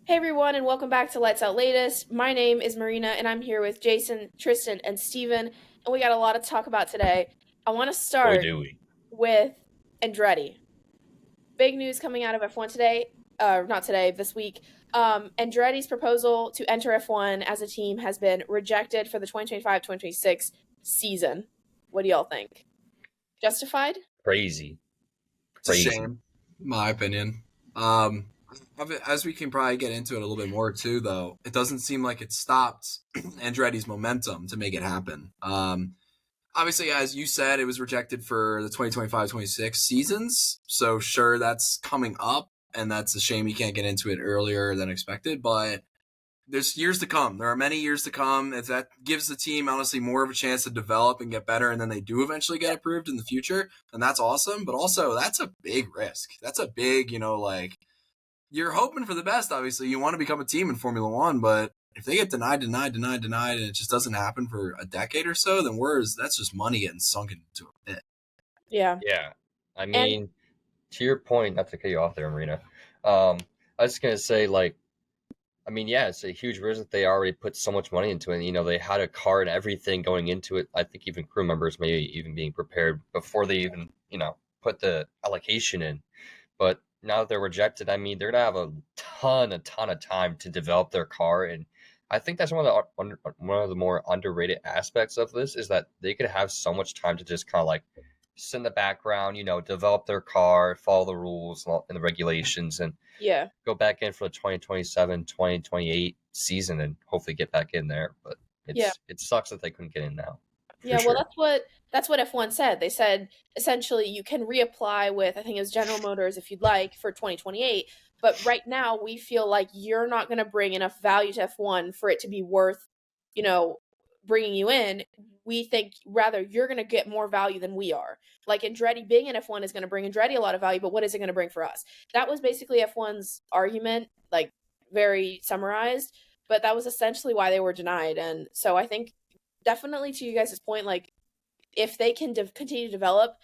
Hey everyone, and welcome back to Lights Out Latest. My name is Marina, and I'm here with Jason, Tristan, and Steven, and we got a lot to talk about today. I want to Boy, start do we. with Andretti. Big news coming out of F1 today, not today, this week. Andretti's proposal to enter F1 as a team has been rejected for the 2025-2026 season. What do y'all think? Justified? Crazy. It's a shame, in my opinion. As we can probably get into it a little bit more too, though, it doesn't seem like it stopped Andretti's momentum to make it happen. Obviously, as you said, it was rejected for the 2025-26 seasons. So sure, that's coming up, and that's a shame you can't get into it earlier than expected. But there's years to come. There are many years to come. If that gives the team honestly more of a chance to develop and get better, and then they do eventually get approved in the future, and that's awesome. But also, that's a big risk. That's a big, you're hoping for the best. Obviously, you want to become a team in Formula One, but if they get denied, and it just doesn't happen for a decade or so, then that's just money getting sunk into a pit. Yeah. Yeah. I mean, to your point, not to cut you off there, Marina. I was just gonna say, it's a huge risk that they already put so much money into it. They had a car and everything going into it. I think even crew members maybe even being prepared before they even, put the allocation in. But now that they're rejected, I mean, they're gonna have a ton of time to develop their car, and I think that's one of the more underrated aspects of this is that they could have so much time to just kind of like sit in the background, develop their car, follow the rules and the regulations, and go back in for the 2027, 2028 season and hopefully get back in there. But it sucks that they couldn't get in now. Yeah, well, that's what F1 said. They said essentially you can reapply with, I think it was General Motors if you'd like, for 2028. But right now we feel like you're not going to bring enough value to F1 for it to be worth, bringing you in. We think rather you're going to get more value than we are. Like Andretti being in F1 is going to bring Andretti a lot of value, but what is it going to bring for us? That was basically F1's argument, like very summarized, but that was essentially why they were denied. And so I think definitely to you guys' point, like if they can continue to develop,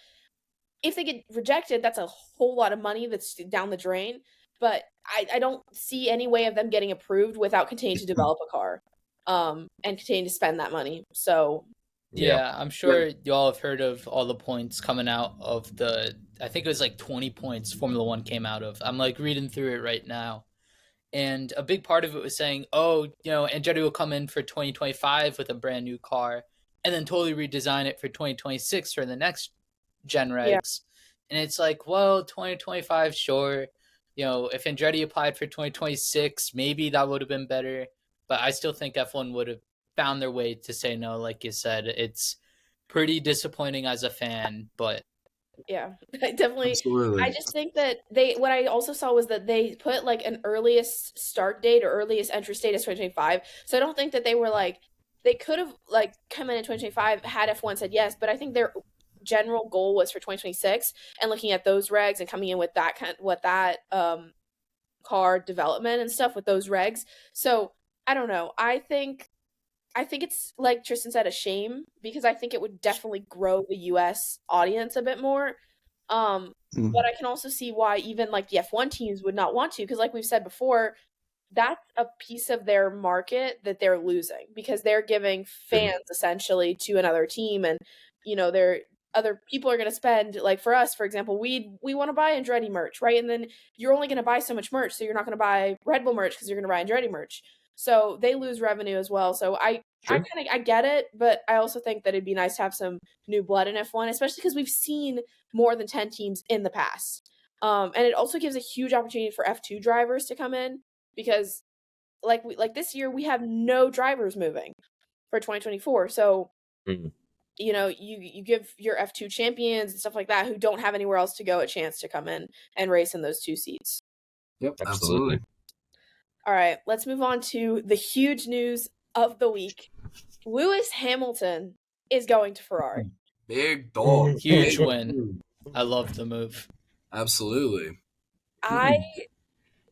if they get rejected, that's a whole lot of money that's down the drain. But I don't see any way of them getting approved without continuing to develop a car, and continue to spend that money. So yeah, I'm sure y'all have heard of all the points coming out of I think it was like 20 points Formula One came out of. I'm like reading through it right now. And a big part of it was saying, Andretti will come in for 2025 with a brand new car and then totally redesign it for 2026 for the next gen regs. Yeah. And it's like, well, 2025, sure. If Andretti applied for 2026, maybe that would have been better. But I still think F1 would have found their way to say no. Like you said, it's pretty disappointing as a fan, but yeah, definitely. Absolutely. I just think that what I also saw was that they put like an earliest start date or earliest entry date as 2025. So I don't think that they were like, they could have like come in 2025 had F1 said yes, but I think their general goal was for 2026 and looking at those regs and coming in with that car development and stuff with those regs. So I don't know. I think it's, like Tristan said, a shame because I think it would definitely grow the US audience a bit more. But I can also see why even like the F1 teams would not want to, because like we've said before, that's a piece of their market that they're losing because they're giving fans essentially to another team, and other people are going to spend, like for us, for example, we want to buy Andretti merch, right? And then you're only going to buy so much merch, so you're not going to buy Red Bull merch because you're going to buy Andretti merch. So they lose revenue as well. So I get it, but I also think that it'd be nice to have some new blood in F1, especially because we've seen more than 10 teams in the past. And it also gives a huge opportunity for F2 drivers to come in because like this year we have no drivers moving for 2024. So you give your F2 champions and stuff like that who don't have anywhere else to go a chance to come in and race in those two seats. Yep, absolutely. All right, let's move on to the huge news of the week. Lewis Hamilton is going to Ferrari. Big dog. Huge win. I love the move. Absolutely. I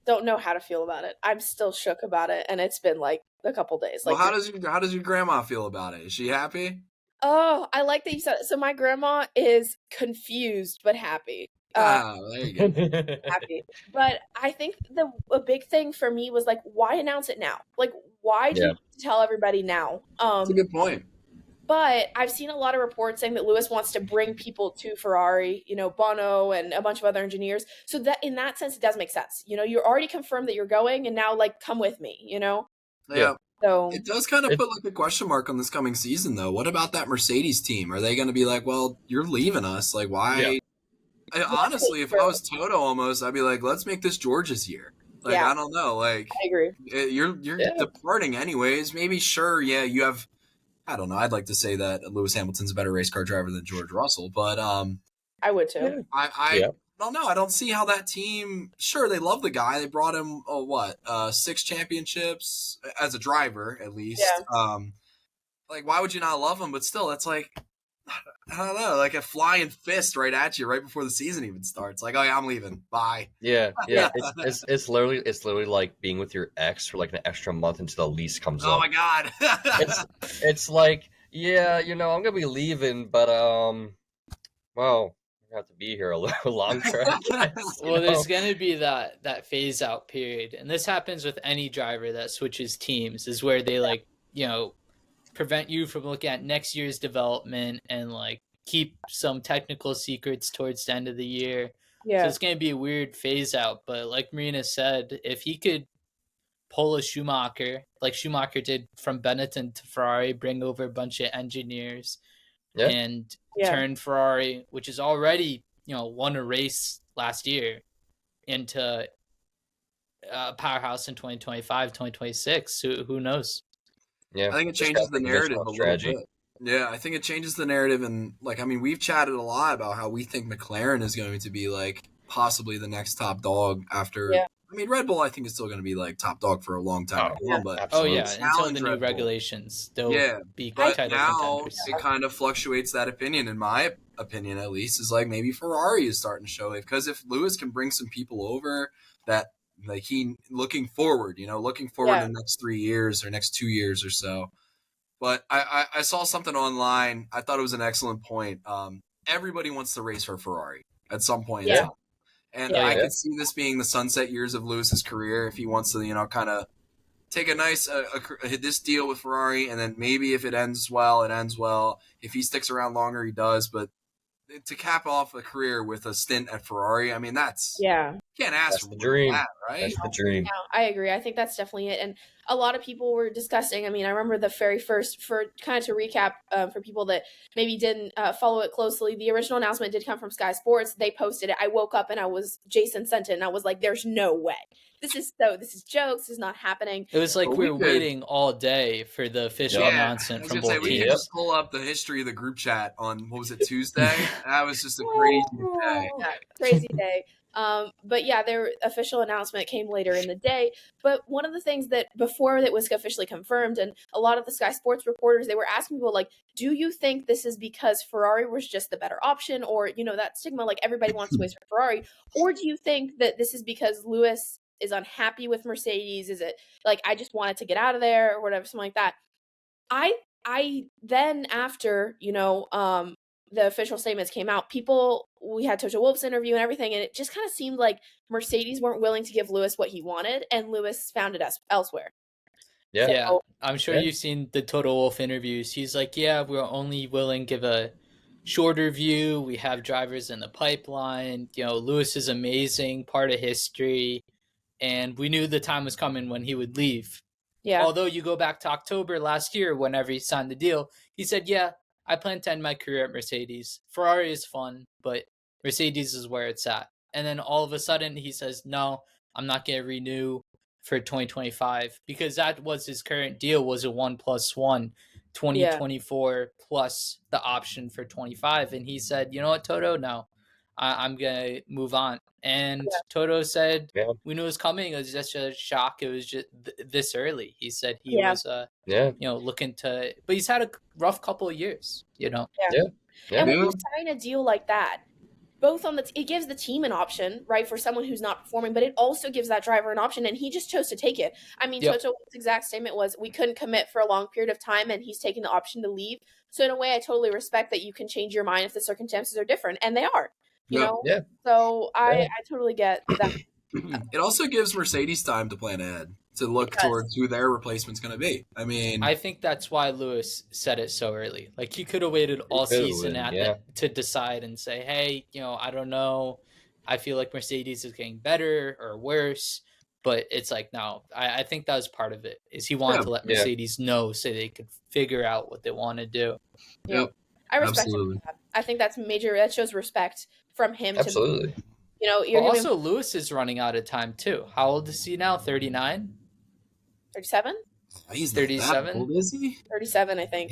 don't know how to feel about it. I'm still shook about it, and it's been like a couple days. Well, how does your grandma feel about it? Is she happy? Oh, I like that you said it. So my grandma is confused but happy. There you go. Happy. But I think a big thing for me was like, why announce it now? Like, why do you Yeah. have to tell everybody now? That's a good point. But I've seen a lot of reports saying that Lewis wants to bring people to Ferrari, Bono and a bunch of other engineers. So that in that sense, it does make sense. You're already confirmed that you're going, and now like come with me. Yeah. So It does kind of put like a question mark on this coming season, though. What about that Mercedes team? Are they going to be like, well, you're leaving us? Like, why? Yeah. Honestly, if I was Toto almost, I'd be like, let's make this George's year. Like, Yeah. I don't know. Like, I agree. you're departing anyways. Maybe, sure, yeah, you have, I don't know. I'd like to say that Lewis Hamilton's a better race car driver than George Russell, but I would too. I don't know. I don't see how that team. Sure, they love the guy. They brought him 6 championships as a driver, at least. Yeah. Like, why would you not love him? But still, that's like, I don't know, like a flying fist right at you right before the season even starts. Like, oh yeah, I'm leaving. Bye. Yeah. It's literally like being with your ex for like an extra month until the lease comes up. Oh my god. It's like, yeah, I'm gonna be leaving, but well, I have to be here a little longer. I guess, Well, there's gonna be that phase out period, and this happens with any driver that switches teams. Is where they like prevent you from looking at next year's development and like keep some technical secrets towards the end of the year. Yeah. So it's going to be a weird phase out. But like Marina said, if he could pull a Schumacher, like Schumacher did from Benetton to Ferrari, bring over a bunch of engineers and turn Ferrari, which is already, won a race last year, into a powerhouse in 2025, 2026. Who knows? Yeah, I think it changes the narrative a little bit. Yeah, I think it changes the narrative, and like, I mean, we've chatted a lot about how we think McLaren is going to be like possibly the next top dog after. Yeah. I mean, Red Bull, I think is still going to be like top dog for a long time. Until the new regulations, they'll be but title now contenders. It kind of fluctuates that opinion. In my opinion, at least, is like maybe Ferrari is starting to show it, because if Lewis can bring some people over that. Like looking forward in the next 3 years or next 2 years or so. But I saw something online. I thought it was an excellent point. Everybody wants to race for Ferrari at some point in time. And I could see this being the sunset years of Lewis's career if he wants to, kind of take a nice this deal with Ferrari, and then maybe if it ends well, it ends well. If he sticks around longer, he does. But to cap off a career with a stint at Ferrari, I mean, you can't ask for the dream, that, right? That's the dream. Yeah, I agree. I think that's definitely it. And a lot of people were discussing, I mean, I remember the very first, for kind of to recap for people that maybe didn't follow it closely, the original announcement did come from Sky Sports. They posted it. I woke up and Jason sent it, and I was like, there's no way. This is jokes. This is not happening. It was like we were waiting all day for the official announcement from both teams. We can just pull up the history of the group chat on, what was it, Tuesday? That was just a crazy day. Yeah, crazy day. But yeah, their official announcement came later in the day. But one of the things that before it was officially confirmed, and a lot of the Sky Sports reporters, they were asking people like, do you think this is because Ferrari was just the better option, or, that stigma, like everybody wants to race for Ferrari, or do you think that this is because Lewis is unhappy with Mercedes? Is it like, I just wanted to get out of there or whatever, something like that? I then after, the official statements came out, we had Toto Wolff's interview and everything, and it just kind of seemed like Mercedes weren't willing to give Lewis what he wanted, and Lewis found it elsewhere. Yeah. So, I'm sure you've seen the Toto Wolff interviews. He's like, we're only willing to give a shorter view. We have drivers in the pipeline. Lewis is amazing, part of history, and we knew the time was coming when he would leave. Yeah. Although you go back to October last year, whenever he signed the deal, he said, I plan to end my career at Mercedes. Ferrari is fun, but Mercedes is where it's at. And then all of a sudden he says, no, I'm not going to renew for 2025, because that was his current deal, was a 1+1, 2024 plus the option for 25. And he said, you know what, Toto, no, I'm going to move on. And Toto said, we knew it was coming. It was just a shock. It was just this early. He said he was, looking to, but he's had a rough couple of years, And when you sign a deal like that, both it gives the team an option, right, for someone who's not performing, but it also gives that driver an option, and he just chose to take it. I mean, Toto's exact statement was, we couldn't commit for a long period of time, and he's taking the option to leave. So in a way, I totally respect that you can change your mind if the circumstances are different, and they are. you Yeah. know? Yeah. So Yeah. I totally get that. It also gives Mercedes time to plan ahead, to look does. towards who their replacement's going to be. I mean, I think that's why Lewis said it so early. Like he could have waited all season to decide and say, "Hey, I don't know. I feel like Mercedes is getting better or worse." But it's like, no, I think that was part of it. Is he wanted Yeah. to let Yeah. Mercedes know so they could figure out what they want to do. Yeah. Yep. I respect him Absolutely. for that. I think that's major. That shows respect from him to, Absolutely. you're But giving also, Lewis is running out of time too. How old is he now? 39? 37? He's not 37? that old, is he? 37, I think.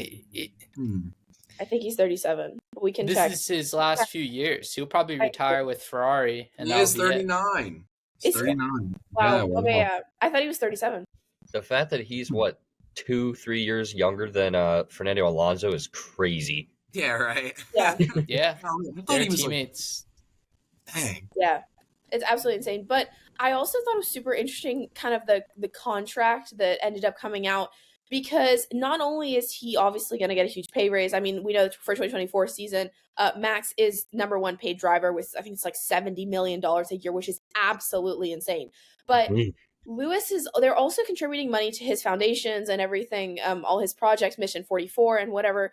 I think he's 37. We can This check. is his last few years. He'll probably retire with Ferrari, and He that'll is be it. 39. He's Is he? 39. Wow. Yeah, well, Okay, yeah. I thought he was 37. The fact that he's 2-3 years younger than Fernando Alonso is crazy. Yeah, right. Yeah. Yeah, I thought they're he was teammates. dang. Yeah. It's absolutely insane. But I also thought it was super interesting, kind of the contract that ended up coming out, because not only is he obviously going to get a huge pay raise. I mean, we know that for 2024 season, Max is number one paid driver with, I think it's like $70 million a year, which is absolutely insane. But Lewis they're also contributing money to his foundations and everything, all his projects, Mission 44 and whatever.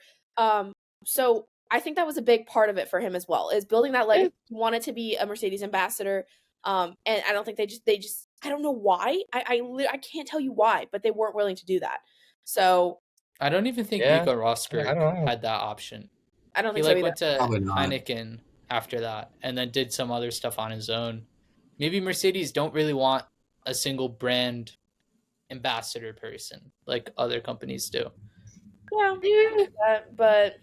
So I think that was a big part of it for him as well, is building that legacy. He wanted to be a Mercedes ambassador. And I don't think they just, I don't know why. I can't tell you why, but they weren't willing to do that. So I don't even think Yeah. Nico I don't Rosberg know. had that option. I don't He think so either. went to Probably not. Heineken after that, and then did some other stuff on his own. Maybe Mercedes don't really want a single brand ambassador person like other companies do. Yeah. But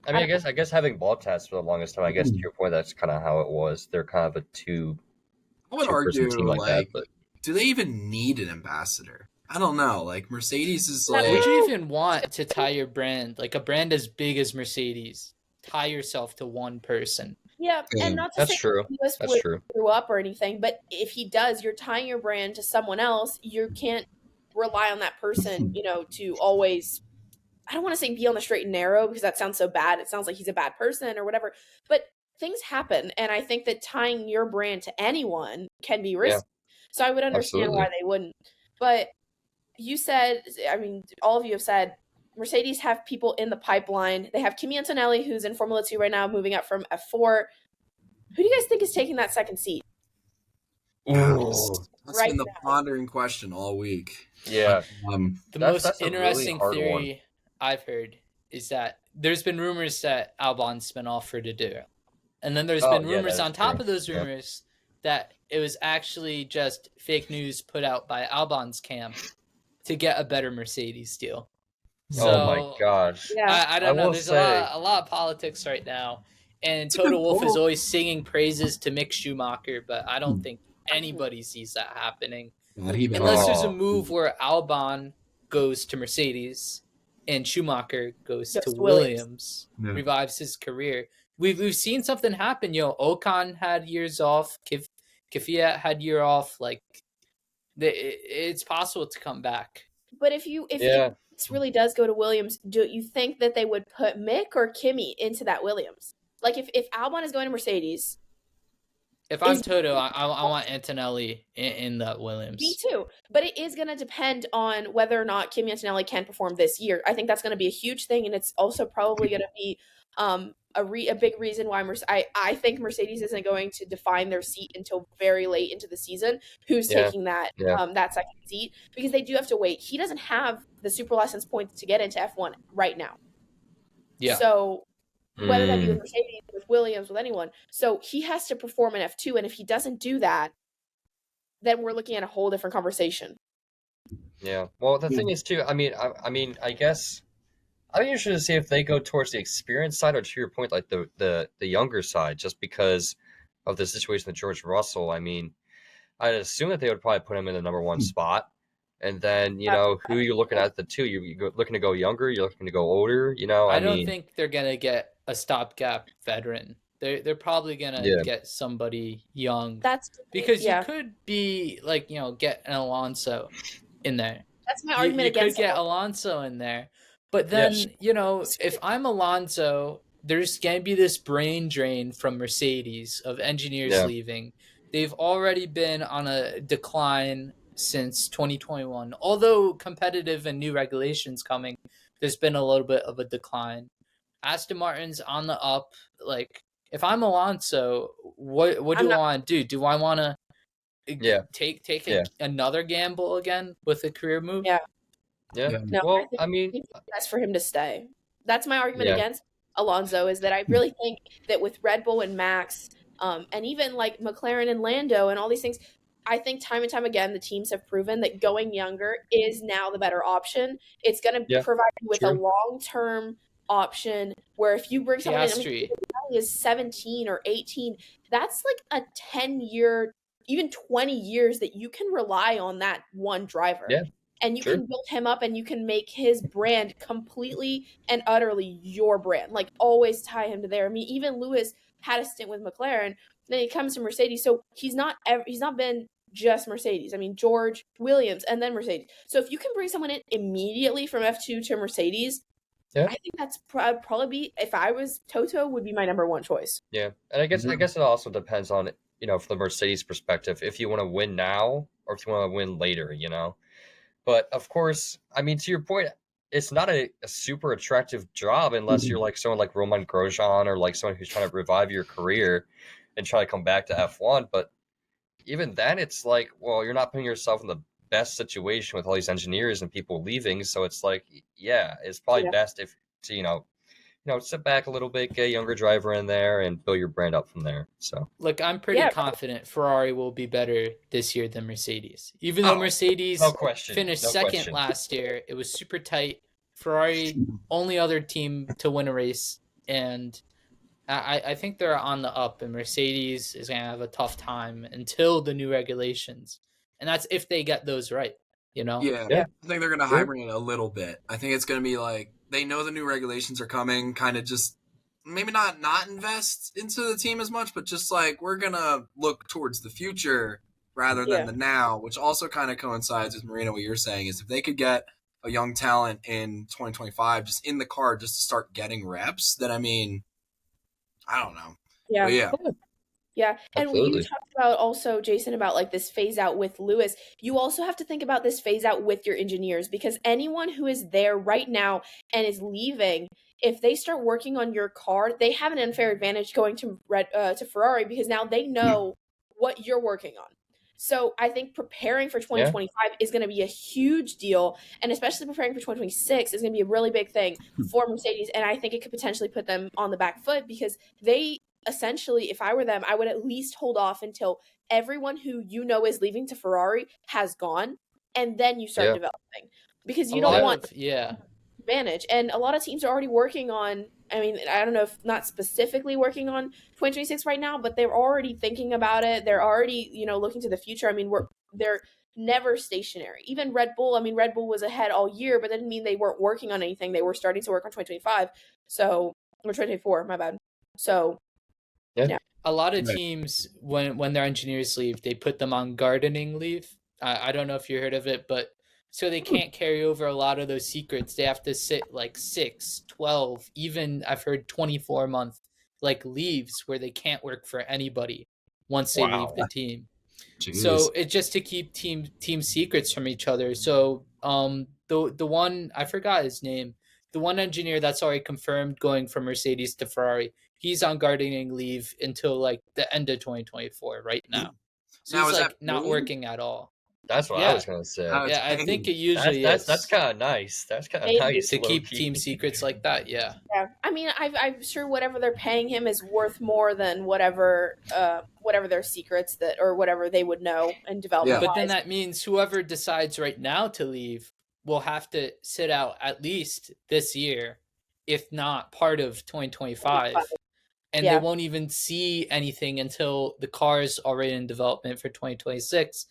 I mean, I guess having Bottas for the longest time, I guess to your point, that's kind of how it was. They're kind of a I would two-person argue, team like that. But do they even need an ambassador? I don't know. Like, Mercedes is Not like, Would you even want to tie your brand, like a brand as big as Mercedes, tie yourself to one person? yeah, and not to that's say true. Lewis That's would true. screw up or anything, but if he does, you're tying your brand to someone else. You can't rely on that person, to always, I don't want to say be on the straight and narrow, because that sounds so bad. It sounds like he's a bad person or whatever, but things happen. And I think that tying your brand to anyone can be risky. So I would understand why they wouldn't. But you said, I mean, all of you have said Mercedes have people in the pipeline. They have Kimi Antonelli, who's in Formula 2 right now, moving up from F4. Who do you guys think is taking that second seat? that's right been the now. pondering question all week. Yeah. The That's most a really interesting hard theory I've heard is that there's been rumors that Albon's been offered to do it. And then there's been rumors on top of those rumors that it was actually just fake news put out by Albon's camp to get a better Mercedes deal. So, oh my gosh. Yeah. I don't know. will There's say- a lot of politics right now. And It's a Toto good Wolff is call. always singing praises to Mick Schumacher, but I don't think anybody sees that happening. Not even. Unless there's a Oh. move where Albon goes to Mercedes and Schumacher goes Goes to to Williams. Williams, Yeah. revives his career. We've seen something happen. Ocon had years off. Kvyat had year off. Like, it's possible to come back. But if this really does go to Williams, do you think that they would put Mick or Kimi into that Williams? Like, if Albon is going to Mercedes, If I'm Toto, I want Antonelli in that Williams. me too. But it is going to depend on whether or not Kimi Antonelli can perform this year. I think that's going to be a huge thing, and it's also probably going to be a big reason why I think Mercedes isn't going to define their seat until very late into the season. Who's taking that that second seat, because they do have to wait. He doesn't have the super license points to get into F1 right now. Yeah. So whether that be with Mercedes, with Williams, with anyone, so he has to perform in F2, and if he doesn't do that, then we're looking at a whole different conversation. Yeah. Well, the thing is too. I mean, I guess I'm interested to see if they go towards the experience side, or to your point, like the younger side, just because of the situation with George Russell. I mean, I'd assume that they would probably put him in the number one spot, and then who you're looking at the two. You're looking to go younger. You're looking to go older. I don't think they're gonna get a stopgap veteran. They're probably gonna get somebody young. That's because you could be like get an Alonso in there. That's my argument against. You could get Alonso in there. But then, if I'm Alonso there's going to be this brain drain from Mercedes of engineers leaving. They've already been on a decline since 2021. Although competitive and new regulations coming, there's been a little bit of a decline. Aston Martin's on the up. Like, if I'm Alonso, what do I want to do? Do I want to take another gamble again with a career move? Yeah. No, well, I think it's best for him to stay. That's my argument against Alonso, is that I really think that with Red Bull and Max, and even like McLaren and Lando and all these things, I think time and time again the teams have proven that going younger is now the better option. It's going to provide you with a long-term option where if you bring someone in, he is 17 or 18, that's like a 10-year, even 20 years that you can rely on that one driver. Yeah. And you can build him up and you can make his brand completely and utterly your brand. Like, always tie him to there. I mean, even Lewis had a stint with McLaren. Then he comes to Mercedes. So he's not been just Mercedes. I mean, George, Williams, and then Mercedes. So if you can bring someone in immediately from F2 to Mercedes, I think that's probably be, if I was Toto, would be my number one choice. Yeah. And I guess it also depends on, from the Mercedes perspective, if you want to win now or if you want to win later, But of course, I mean, to your point, it's not a super attractive job unless you're like someone like Romain Grosjean or like someone who's trying to revive your career and try to come back to F1. But even then, it's like, well, you're not putting yourself in the best situation with all these engineers and people leaving. So it's like, it's probably best if to sit back a little bit, get a younger driver in there, and build your brand up from there. So, look, I'm pretty confident Ferrari will be better this year than Mercedes. Even though Mercedes finished second last year, it was super tight. Ferrari, only other team to win a race, and I think they're on the up, and Mercedes is going to have a tough time until the new regulations. And that's if they get those right, Yeah. I think they're going to hibernate a little bit. I think it's going to be like, they know the new regulations are coming, kind of just maybe not invest into the team as much, but just like, we're going to look towards the future rather than the now, which also kind of coincides with Marina, what you're saying is if they could get a young talent in 2025 just in the car just to start getting reps, then I mean, I don't know. Yeah. But yeah. And you talked about also, Jason, about like this phase out with Lewis. You also have to think about this phase out with your engineers, because anyone who is there right now and is leaving, if they start working on your car, they have an unfair advantage going to Ferrari, because now they know what you're working on. So I think preparing for 2025 is going to be a huge deal, and especially preparing for 2026 is going to be a really big thing for Mercedes. And I think it could potentially put them on the back foot, because they essentially, if I were them, I would at least hold off until everyone who is leaving to Ferrari has gone, and then you start developing, because you don't want advantage. And a lot of teams are already working on, I mean, I don't know if not specifically working on 2026 right now, but they're already thinking about it. They're already, looking to the future. I mean, they're never stationary. Even Red Bull, I mean, Red Bull was ahead all year, but that didn't mean they weren't working on anything. They were starting to work on 2025. So, or 2024, my bad. So, a lot of teams, when their engineers leave, they put them on gardening leave. I don't know if you heard of it, but so they can't carry over a lot of those secrets. They have to sit like 6, 12, even I've heard 24-month like leaves where they can't work for anybody once they leave the team. Jeez. So it's just to keep team secrets from each other. So the one, I forgot his name, the one engineer that's already confirmed going from Mercedes to Ferrari, he's on gardening leave until like the end of 2024 right now. So now, he's like not working at all. That's what I was going to say. Yeah, I think it usually is. That's kind of nice. That's kind of nice. To keep team secrets like that, Yeah, I mean, I'm sure whatever they're paying him is worth more than whatever their secrets that, or whatever they would know and develop. But then that means whoever decides right now to leave will have to sit out at least this year, if not part of 2025. And they won't even see anything until the car is already in development for 2026.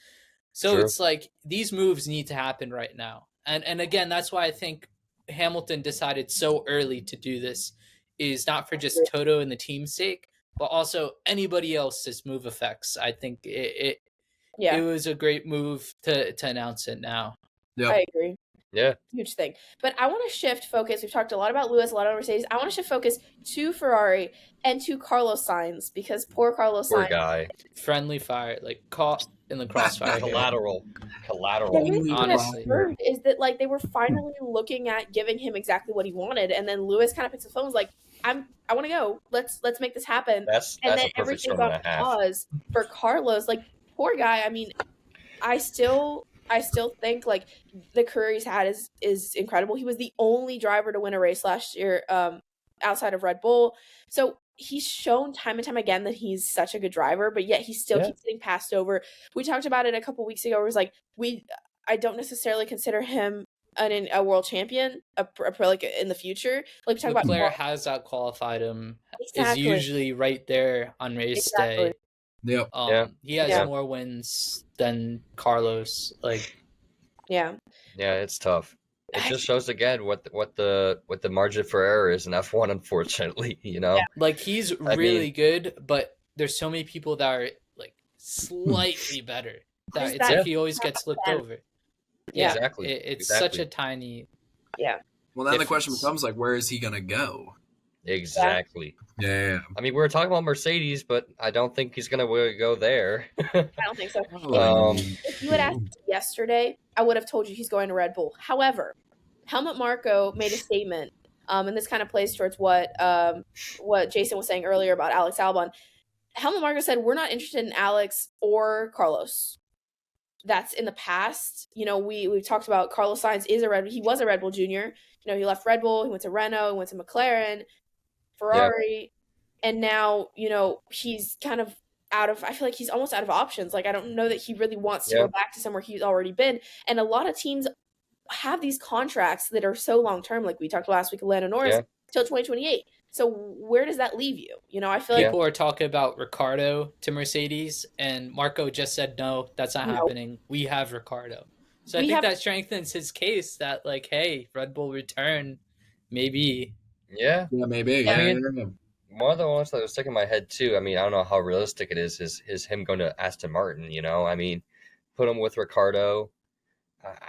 So it's like these moves need to happen right now. And again, that's why I think Hamilton decided so early to do this, is not for just Toto and the team's sake, but also anybody else's move effects. I think it was a great move to announce it now. Yep. I agree. Yeah. Huge thing. But I want to shift focus. We've talked a lot about Lewis, a lot about Mercedes. I want to shift focus to Ferrari and to Carlos Sainz, because poor Carlos Poor Sainz. guy. Friendly fire, like caught in the crossfire. here. Collateral. The main thing that Honestly. hurt is that like they were finally looking at giving him exactly what he wanted, and then Lewis kind of picks the phone and was like, I want to go. Let's make this happen. That's And a then perfect everything storm and got a half. pause for Carlos. Like, poor guy. I mean, I still think like the career he's had is incredible. He was the only driver to win a race last year, outside of Red Bull. So he's shown time and time again that he's such a good driver, but yet he still keeps getting passed over. We talked about it a couple weeks ago. Where it was like I don't necessarily consider him a world champion, like in the future. Like we talk about, Leclerc has outqualified him. Exactly. Is usually right there on race day. Yep. He has more wins than Carlos. Like, yeah, it's tough. It just shows again what the margin for error is in F1, unfortunately. You know, like he's really good, but there's so many people that are like slightly better that it's like he always gets flipped over. Yeah, exactly. It's such a tiny. Yeah. Well, then difference. the question becomes like, where is he gonna go? Exactly. Yeah. I mean, we were talking about Mercedes, but I don't think he's gonna go there. I don't think so. If you had asked me yesterday, I would have told you he's going to Red Bull. However, Helmut Marko made a statement, and this kind of plays towards what Jason was saying earlier about Alex Albon. Helmut Marko said, "We're not interested in Alex or Carlos." That's in the past. You know, we've talked about Carlos Sainz he was a Red Bull junior. You know, he left Red Bull, he went to Renault, he went to McLaren, Ferrari, and now, you know, he's kind of I feel like he's almost out of options. Like, I don't know that he really wants to go back to somewhere he's already been. And a lot of teams have these contracts that are so long term, like we talked last week of Lando Norris, till 2028. So where does that leave you? You know, I feel like people are talking about Ricardo to Mercedes, and Marco just said no, that's not happening. We have Ricardo. So I think that strengthens his case that, like, hey, Red Bull return, maybe. Yeah, maybe. I mean, one of the ones that was sticking in my head too, I mean, I don't know how realistic it is him going to Aston Martin, you know? I mean, put him with Ricardo.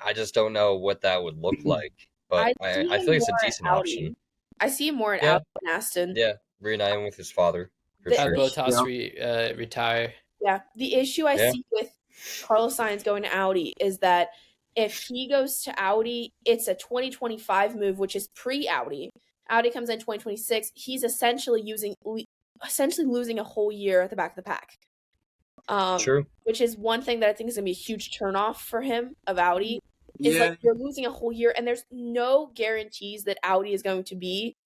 I just don't know what that would look like. But I feel like it's a decent option. I see him more at Audi than Aston. Yeah, reuniting with his father. For Have sure. Bottas retire. Yeah, the issue I see with Carlos Sainz going to Audi is that if he goes to Audi, it's a 2025 move, which is pre-Audi. Audi comes in 2026. He's essentially losing a whole year at the back of the pack. True. Which is one thing that I think is going to be a huge turnoff for him of Audi. Is like you're losing a whole year, and there's no guarantees that Audi is going to be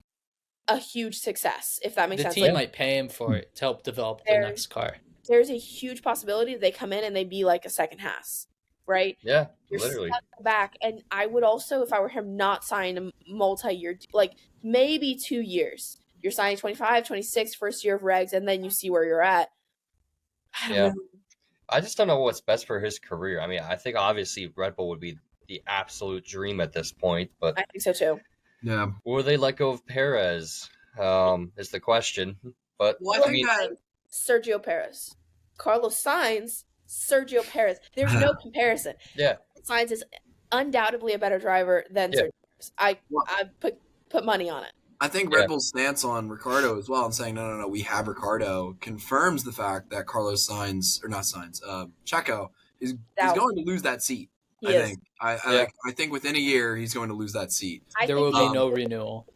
a huge success, if that makes sense. The team might pay him for it to help develop the next car. There's a huge possibility that they come in and they be like a second Haas, right? Yeah, you're literally. Stuck back, and I would also, if I were him, not sign a multi-year, like maybe 2 years. You're signing 25, 26, first year of regs, and then you see where you're at. I don't know. I just don't know what's best for his career. I mean, I think obviously Red Bull would be the absolute dream at this point, but I think so too. Yeah. Will they let go of Perez? Is the question. But well, I mean, Sergio Perez, Carlos Sainz, Sergio Perez. There's no comparison. Yeah, Sainz is undoubtedly a better driver than Sergio Perez. I put money on it. I think Red Bull's stance on Ricardo as well, and saying no, we have Ricardo, confirms the fact that Carlos Sainz, or not Sainz, Checo is going to lose that seat. I think within a year he's going to lose that seat. There will be no renewal.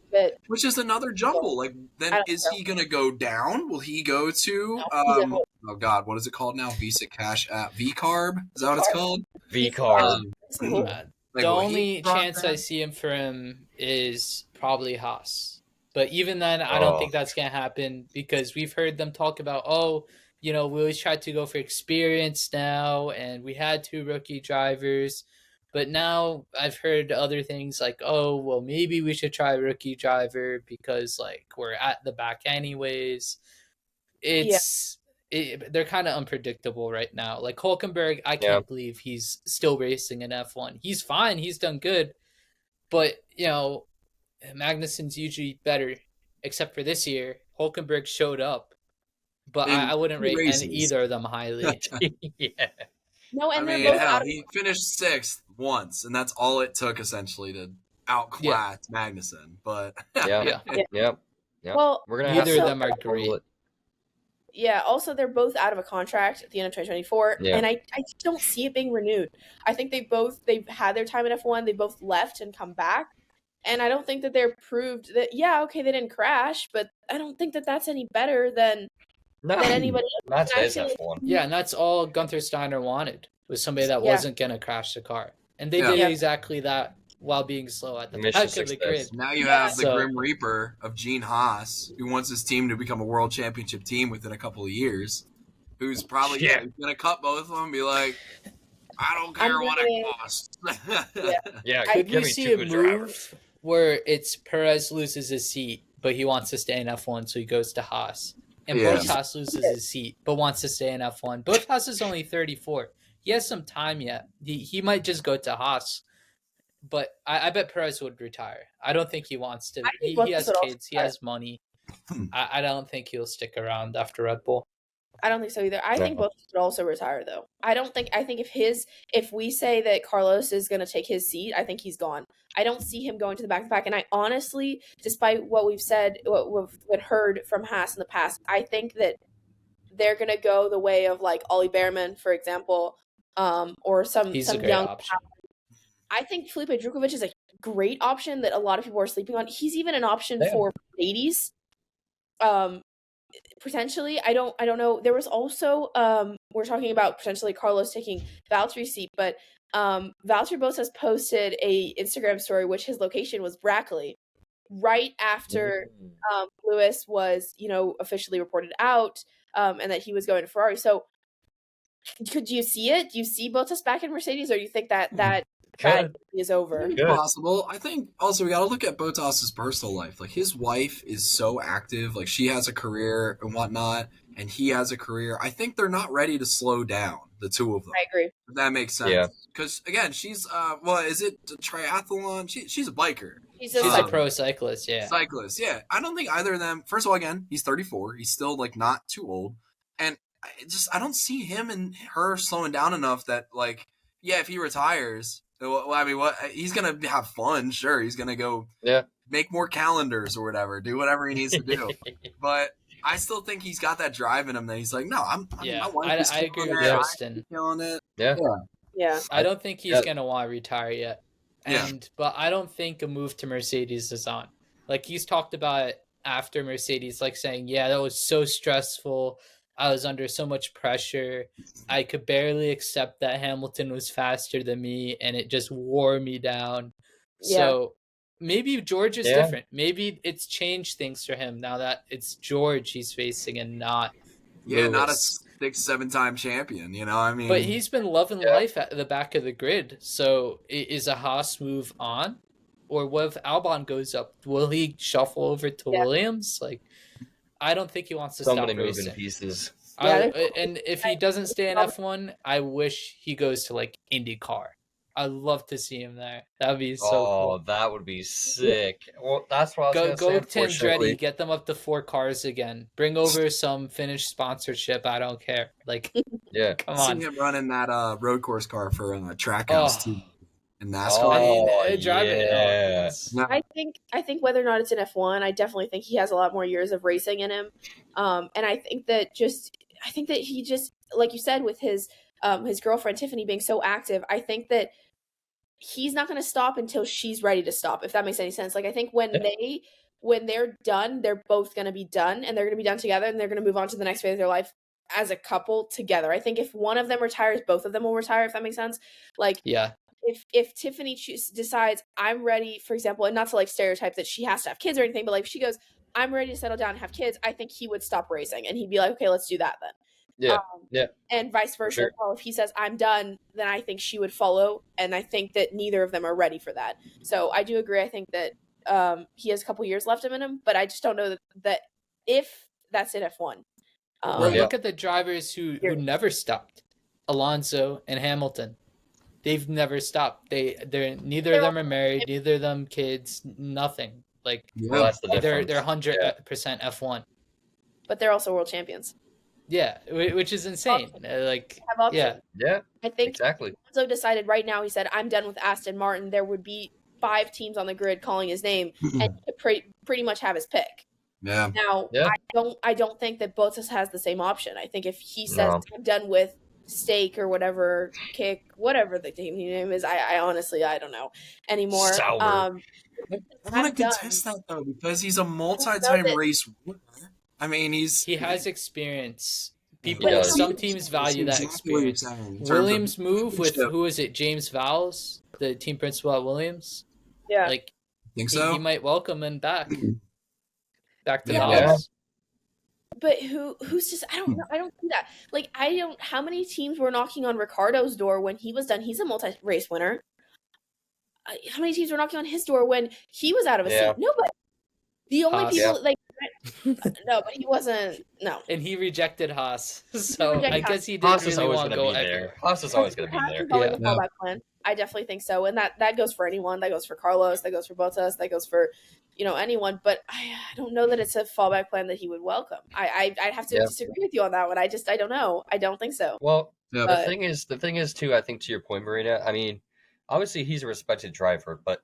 Which is another jumble. Like, then is he going to go down? Will he go to oh God, what is it called now? Visa Cash App, V-Carb? Is that what it's called? V-Carb. The only chance I see for him is probably Haas. But even then, I don't think that's going to happen, because we've heard them talk about, we always tried to go for experience now, and we had 2 rookie drivers. But now I've heard other things like, maybe we should try a rookie driver because, like, we're at the back anyways. They're kind of unpredictable right now. Like Hülkenberg, I can't believe he's still racing in F1. He's fine. He's done good. But, Magnussen's usually better, except for this year. Hülkenberg showed up, but I wouldn't rate either of them highly. No, and he finished 6th once, and that's all it took essentially to outclass Magnussen. But Yeah. Yep. Well, We're gonna Neither have of to them are great. yeah, also they're both out of a contract at the end of 2024, Yeah. and I just don't see it being renewed. I think they've had their time in F1, they both left and come back, and I don't think that they're proved that okay, they didn't crash, but I don't think that that's any better than No, anybody else. that's And I his feel like- F1. Yeah, and that's all Gunther Steiner wanted, was somebody that Yeah. wasn't going to crash the car. And they Yeah. did Yeah. exactly that while being slow at the Mission back of the success. grid. now you Yeah. have the So- Grim Reaper of Gene Haas, who wants his team to become a world championship team within a couple of years, who's probably Yeah. he's gonna cut both of them and be like, I don't care what it costs. Yeah, I- Could give we me see two a good move drivers. where it's Perez loses his seat, but he wants to stay in F1, so he goes to Haas? And Yeah. Bottas loses his seat, but wants to stay in F1. Bottas is only 34. He has some time yet. He might just go to Haas. But I bet Perez would retire. I don't think he wants to. I think He Bottas has would also kids. He has money. I don't think he'll stick around after Red Bull. I don't think so either. I think No. both would also retire though. I think if we say that Carlos is going to take his seat, I think he's gone. I don't see him going to the back to back. And I honestly, despite what we've said, what we've heard from Haas in the past, I think that they're going to go the way of like Ollie Behrman, for example, or some He's a great young option. I think Felipe Drukovic is a great option that a lot of people are sleeping on. He's even an option Yeah. for Mercedes. Potentially, I don't know. There was also we're talking about potentially Carlos taking Valtteri's seat, but Valtteri Bottas posted a Instagram story which his location was Brackley, right after Lewis was officially reported out, and that he was going to Ferrari. So, could you see it? Do you see Bottas back in Mercedes, or do you think that Could. is over? Good. Possible. I think also we got to look at Bottas's personal life. Like his wife is so active, like she has a career and whatnot, and he has a career. I think they're not ready to slow down, the two of them. I agree. If that makes sense. Yeah. Because again, she's is it a triathlon? She's a biker, She's She's a a pro cyclist, yeah. cyclist. Yeah, I don't think either of them. First of all, again, he's 34. He's still like not too old, and I don't see him and her slowing down enough that like if he retires. Well, I mean, he's gonna have fun. Sure, he's gonna go make more calendars or whatever, do whatever he needs to do. But I still think he's got that drive in him that he's like, no, I agree with Tristan. Killing it. Yeah. I don't think he's gonna want to retire yet. Yeah. But I don't think a move to Mercedes is on. Like he's talked about it after Mercedes, like saying, yeah, that was so stressful. I was under so much pressure. I could barely accept that Hamilton was faster than me, and it just wore me down. Yeah. So maybe George is different. Maybe it's changed things for him now that it's George he's facing and not Lewis. Not a 6-7 time champion. I mean, But he's been loving life at the back of the grid. So is a Haas move on? Or what if Albon goes up? Will he shuffle over to Williams? Like, I don't think he wants to So stop many moving racing. pieces. And if he doesn't stay in F1, I wish he goes to like IndyCar. I'd love to see him there. That would be so cool. That would be sick. Well, that's what I was Go going to say. to Unfortunately, Andretti, get them up to 4 cars again. Bring over some Finnish sponsorship. I don't care. Like, yeah. come I've on. seen him running that road course car for Trackhouse too in NASCAR. I mean, driving it. yeah. No. I think whether or not it's in F1, I definitely think he has a lot more years of racing in him. And I think that he just, like you said, with his girlfriend Tiffany being so active, I think that he's not going to stop until she's ready to stop, if that makes any sense. Like, I think when they're done, they're both going to be done, and they're going to be done together, and they're going to move on to the next phase of their life as a couple together. I think if one of them retires, both of them will retire, if that makes sense. Like, Yeah. If Tiffany decides I'm ready, for example, and not to like stereotype that she has to have kids or anything, but like if she goes, I'm ready to settle down and have kids, I think he would stop racing and he'd be like, okay, let's do that then. Yeah. And vice versa. Sure. Well, if he says I'm done, then I think she would follow, and I think that neither of them are ready for that. So I do agree. I think that he has a couple years left in him, but I just don't know that if that's in F1. Look at the drivers who never stopped. Alonso and Hamilton. They've never stopped. They're neither of them are married, neither of them kids, nothing. Like Well, that's the they're difference. 100% F1. But they're also world champions. Yeah, which is insane. Have options. Yeah, I think exactly. Alonso decided right now. He said, "I'm done with Aston Martin." There would be 5 teams on the grid calling his name, and he could pretty much have his pick. Yeah. Now, Yeah. I don't think that Bottas has the same option. I think if he says No. I'm done with Steak or whatever, Kick, whatever the team name is, I honestly I don't know anymore. Sour. I want I'm to done. contest that though because he's a multi-time race winner. I mean, he has experience. He does. Some teams value that experience. Williams move with who is it? James Vowles, the team principal at Williams. Yeah, Think so? He might welcome him back to Yeah. Haas. but who's just I don't know. I don't see that. Like I don't. How many teams were knocking on Ricardo's door when he was done? He's a multi-race winner. How many teams were knocking on his door when he was out of a seat? Nobody. The only Haas. people no, but he wasn't. No, And he rejected Haas, so I guess he Haas didn't is really always want to going go to be there. Haas is always going to be Haas there. is always Yeah. a fallback plan. I definitely think so, and that goes for anyone. That goes for Carlos. That goes for Bottas. That goes for anyone. But I don't know that it's a fallback plan that he would welcome. I'd have to disagree with you on that one. I don't know. I don't think so. Well, the thing is too. I think to your point, Marina. I mean, obviously he's a respected driver, but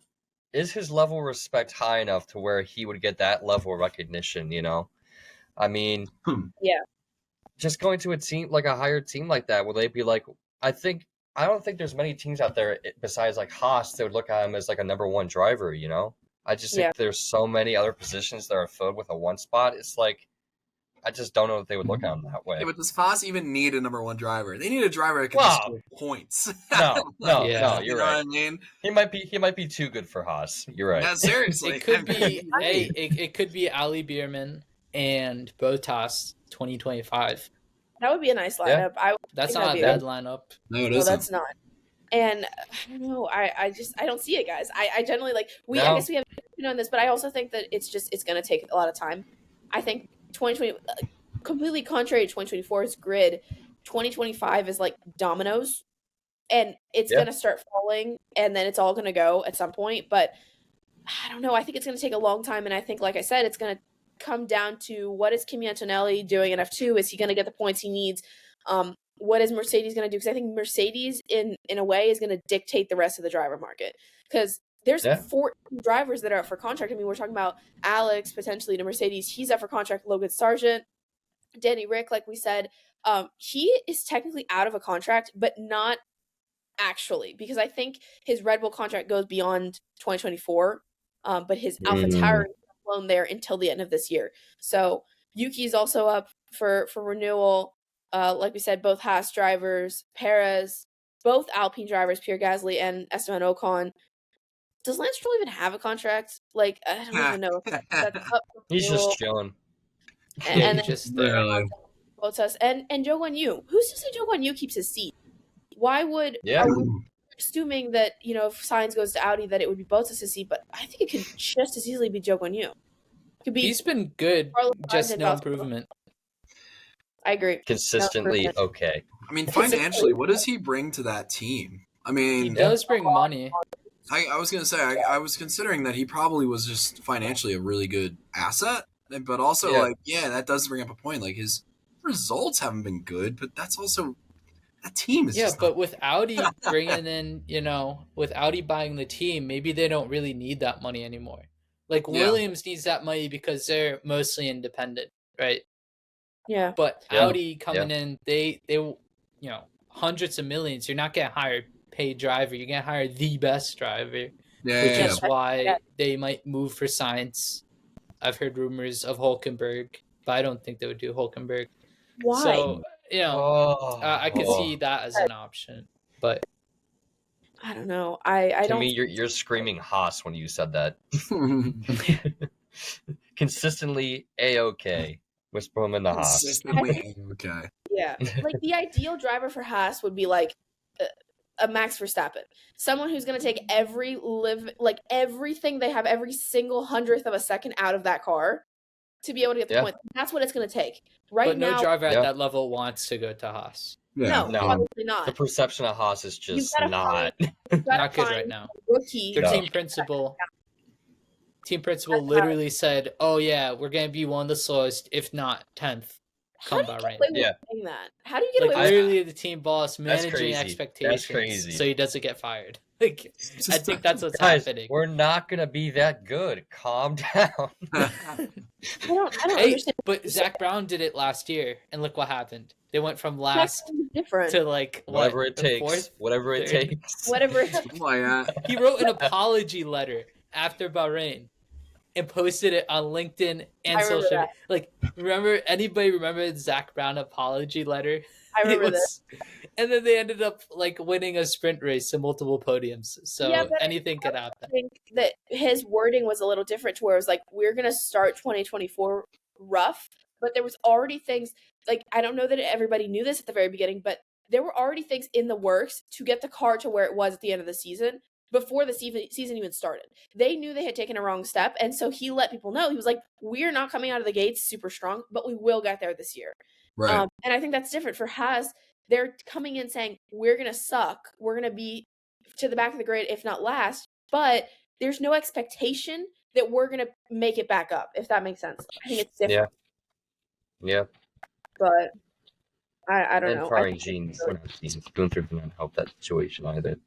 is his level of respect high enough to where he would get that level of recognition? I mean, yeah. Just going to a team like a higher team like that, will they be like? I don't think there's many teams out there besides like Haas that would look at him as like a number one driver. I just think there's so many other positions that are filled with a one spot. It's like I just don't know if they would look at him that way. Yeah, but does Haas even need a number one driver? They need a driver that can just score points. No, Yeah. you're right. What I mean? He might be too good for Haas. You're right. Yeah, seriously. It could be it could be Ali Bierman and Bottas 2025. That would be a nice lineup. That's not a bad lineup. No, it No, isn't. that's not. And I don't know. I don't see it, guys. I generally I guess we have on this, but I also think that it's going to take a lot of time. I think 2020, completely contrary to 2024's grid, 2025 is like dominoes, and it's going to start falling, and then it's all going to go at some point. But I don't know. I think it's going to take a long time, and I think, like I said, it's going to come down to what is Kimi Antonelli doing in F2? Is he going to get the points he needs? What is Mercedes going to do? Because I think Mercedes, in a way, is going to dictate the rest of the driver market. Because there's 14 drivers that are up for contract. I mean, we're talking about Alex potentially to Mercedes. He's up for contract. Logan Sargent, Danny Rick, like we said, he is technically out of a contract, but not actually, because I think his Red Bull contract goes beyond 2024. But his AlphaTauri flown there until the end of this year. So Yuki's also up for renewal. Like we said, both Haas drivers, Perez, both Alpine drivers, Pierre Gasly and Esteban Ocon. Does Lance Stroll even have a contract? Like, I don't even know. If that's up for He's renewal. just chilling. And then just Bottas and Zhou Guanyu. Who's to say Zhou Guanyu keeps his seat? Why would Yeah. are we assuming that if Sainz goes to Audi that it would be Bottas' seat? But I think it could just as easily be Zhou Guanyu. Could be. He's been good, Carlos just Sainz no and improvement. I agree. Consistently okay. I mean, financially, what does he bring to that team? I He mean, does bring money. I was going to say, I was considering that he probably was just financially a really good asset, but also, that does bring up a point. Like, his results haven't been good, but that's also, that team is just but with Audi bringing in, with Audi buying the team, maybe they don't really need that money anymore. Like, Williams needs that money because they're mostly independent, right? Yeah. But Audi coming in, they hundreds of millions. You're not going to hire paid driver. You're going to hire the best driver, which is why they might move for Sainz. I've heard rumors of Hülkenberg, but I don't think they would do Hülkenberg. Why? So, I could see that as an option, but I don't know. I don't. To me, you're screaming Haas when you said that. Consistently A-OK. Whisper him in the Haas. Consistently okay. Yeah, like the ideal driver for Haas would be like a Max Verstappen, someone who's going to take everything they have, every single hundredth of a second out of that car to be able to get the point. That's what it's going to take. But no driver at that level wants to go to Haas. No, probably not. The perception of Haas is just not good right now. Rookie. Their team principal literally said, "Oh yeah, we're going to be one of the slowest, if not 10th." How come do you get Bahrain. away with Yeah. saying that? How do you get Like away with literally the team boss That's managing crazy. That's expectations crazy. so he doesn't get fired. Like I think that's what's Guys, happening. we're not gonna be that good. Calm down. I don't Hey, understand. but Zach Brown did it last year, and look what happened. They went from last Different. to like Whatever it the takes. fourth, Whatever it third. takes. Whatever. Oh my God. He wrote an apology letter after Bahrain and posted it on LinkedIn and I remember social. that. Like, anybody remember the Zach Brown apology letter? I remember this. And then they ended up like winning a sprint race and multiple podiums. So Yeah, but anything could happen. I think that his wording was a little different to where it was like, we're going to start 2024 rough, but there was already things like, I don't know that everybody knew this at the very beginning, but there were already things in the works to get the car to where it was at the end of the season before the season even started. They knew they had taken a wrong step. And so he let people know, he was like, we're not coming out of the gates super strong, but we will get there this year. Right. And I think that's different for Haas. They're coming in saying, we're going to suck. We're going to be to the back of the grid, if not last. But there's no expectation that we're going to make it back up, if that makes sense. I think it's different. Yeah. But I don't And know. firing Gene doing through not help that situation either.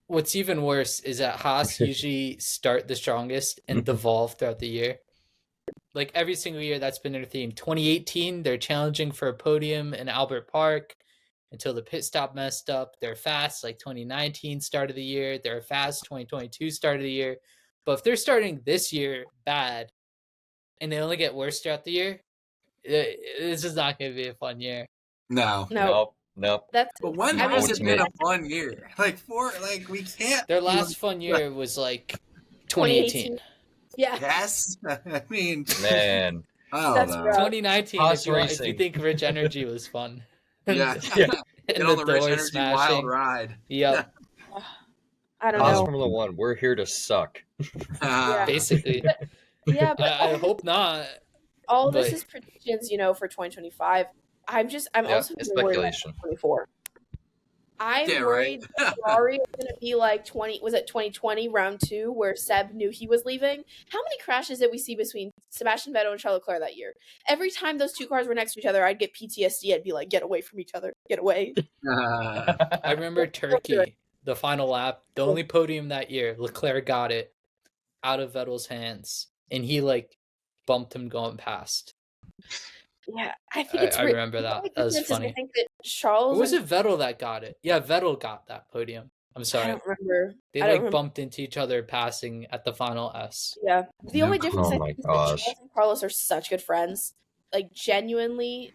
What's even worse is that Haas usually start the strongest and devolve throughout the year. Like every single year, that's been their theme. 2018, they're challenging for a podium in Albert Park until the pit stop messed up. They're fast, like 2019 start of the year. They're fast 2022 start of the year. But if they're starting this year bad and they only get worse throughout the year, this is not going to be a fun year. No. Nope. That's But when I has mean, it been a fun year? We can't. Their last fun year was like 2018. Yeah. Yes. I mean, Man. I don't That's know. rough. 2019, Haas if you racing. think Rich Energy was fun. Yeah. Yeah. Get And on the Rich doors Energy wild ride. Yep, I don't Haas know. Formula One, we're here to suck. basically. Yeah, but I hope not. all this but- is predictions, for 2025. I'm Yeah, also it's worried about speculation. 2024. I'm Yeah, worried right. that Ferrari is going to be like 2020 round 2 where Seb knew he was leaving. How many crashes did we see between Sebastian Vettel and Charles Leclerc that year? Every time those two cars were next to each other, I'd get PTSD. I'd be like, get away from each other. Get away. I remember Turkey, the final lap, the only podium that year. Leclerc got it out of Vettel's hands, and he bumped him going past. Yeah, I think it's I remember that. That was funny. I think that Charles Or was it Vettel that got it? Yeah, Vettel got that podium. I'm I sorry. don't remember. They I don't remember. bumped into each other passing at the final S. Yeah. The only difference Oh I my think is that gosh. Charles and Carlos are such good friends. Genuinely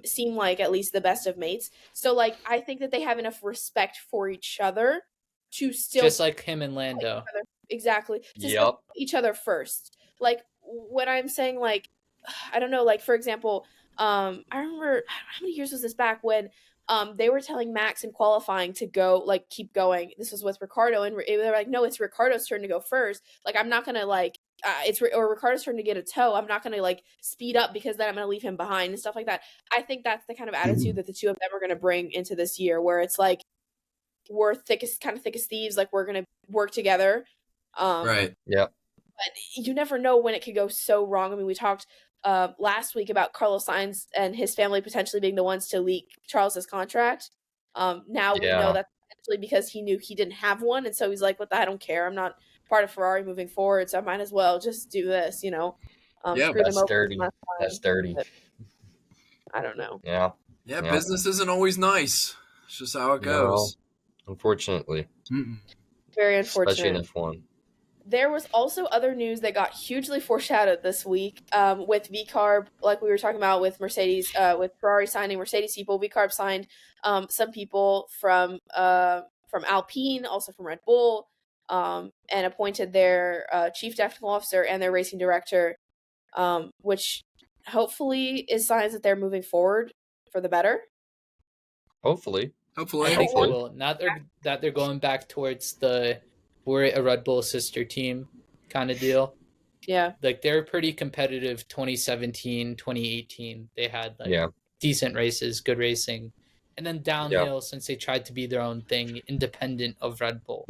seem like at least the best of mates. So I think that they have enough respect for each other to still Just like him and Lando. exactly to still Yep. put each other first. When I'm saying I don't know, for example, I remember how many years was this back when they were telling Max in qualifying to go keep going. This was with Ricardo, and they were like, no, it's Ricardo's turn to go first. I'm not gonna or Ricardo's turn to get a tow. I'm not gonna speed up because then I'm gonna leave him behind and stuff like that. I think that's the kind of attitude that the two of them are gonna bring into this year, where it's we're thick as thieves. We're gonna work together. Right. Yep. But you never know when it could go so wrong. I mean, we talked last week about Carlos Sainz and his family potentially being the ones to leak Charles's contract. Now we know that's potentially because he knew he didn't have one, and so he's like, "What? I don't care. I'm not part of Ferrari moving forward, so I might as well just do this." Yeah, screw that's them over dirty. last time. That's dirty. I don't know. Yeah. Yeah, Yeah. business isn't always nice. It's just how it No. goes. Unfortunately. Very Especially unfortunate. in F1. There was also other news that got hugely foreshadowed this week with VCARB, like we were talking about with Mercedes, with Ferrari signing Mercedes people. VCARB signed some people from Alpine, also from Red Bull, and appointed their chief technical officer and their racing director, which hopefully is signs that they're moving forward for the better. Hopefully. Hopefully. I think they Hopefully. will. Now that they're going back towards we're a Red Bull sister team kind of deal. Yeah. They're pretty competitive 2017, 2018. They had Yeah. decent races, good racing. And then downhill since they tried to be their own thing, independent of Red Bull.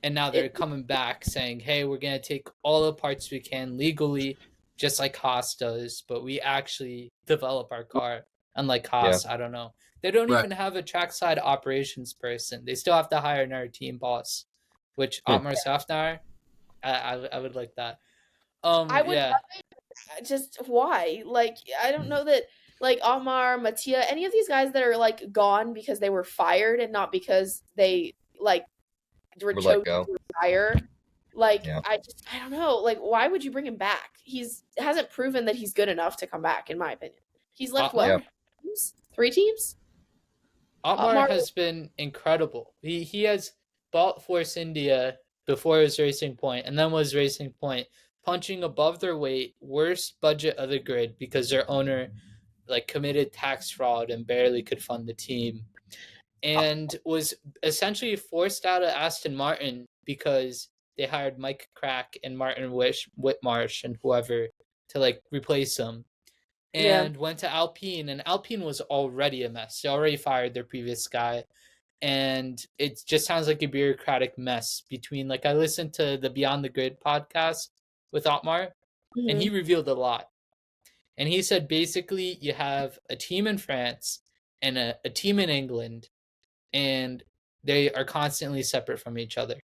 And now they're coming back saying, hey, we're going to take all the parts we can legally just like Haas does, but we actually develop our car. Unlike Haas, I don't know. They don't Right. even have a trackside operations person. They still have to hire another team boss, which Otmar Safnar, I would like that. I would yeah. love it. Just why? Like, I don't know that, like, Amar, Mattia, any of these guys that are, like, gone because they were fired and not because they, like, were We're let chosen go. to retire. Like, Yeah. I don't know. Like, why would you bring him back? Hasn't proven that he's good enough to come back, in my opinion. He's left, what, Yeah. 3 teams? Otmar has been incredible. He has bought Force India before his Racing Point, and then was Racing Point, punching above their weight, worst budget of the grid because their owner like committed tax fraud and barely could fund the team, and was essentially forced out of Aston Martin because they hired Mike Crack and Martin Whitmarsh and whoever to like replace him, and went to Alpine, and Alpine was already a mess. They already fired their previous guy, and it just sounds like a bureaucratic mess between, like, I listened to the Beyond the Grid podcast with Otmar, and he revealed a lot. And he said basically you have a team in France and a team in England, and they are constantly separate from each other.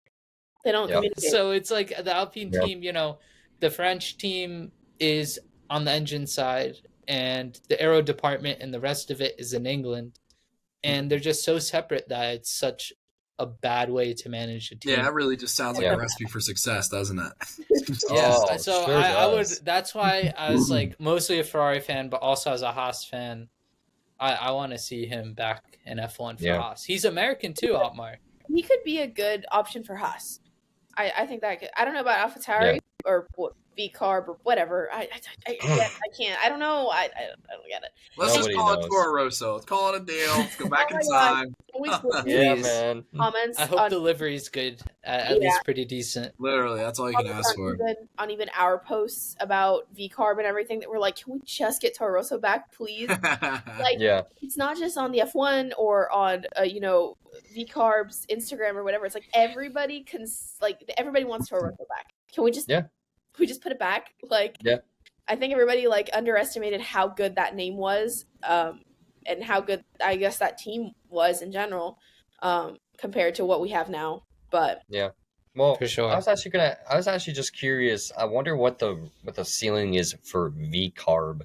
They don't communicate. So it's like the Alpine team, you know, the French team is on the engine side, and the aero department and the rest of it is in England. And they're just so separate that it's such a bad way to manage a team. Yeah, that really just sounds like a recipe for success, doesn't it? Yeah, so sure I would. That's why I was like mostly a Ferrari fan, but also as a Haas fan, I want to see him back in F1 for Haas. He's American too, Otmar. He could be a good option for Haas. I think that I don't know about AlphaTauri or V-Carb or whatever. I can't. I don't know. I don't get it. Let's just call it Toro Rosso. Let's call it a deal. Let's go back in time. Yeah, man. Comments. I hope delivery is good. At least pretty decent. Literally, that's all you can ask for. On even our posts about V-Carb and everything, that we're like, can we just get Toro Rosso back, please? Like, it's not just on the F1 or on V-Carb's Instagram or whatever. It's like everybody wants Toro Rosso back. Can we just put it back? Like, I think everybody like underestimated how good that name was, and how good I guess that team was in general, compared to what we have now. But well, for sure. I was actually just curious. I wonder what the ceiling is for V-Carb.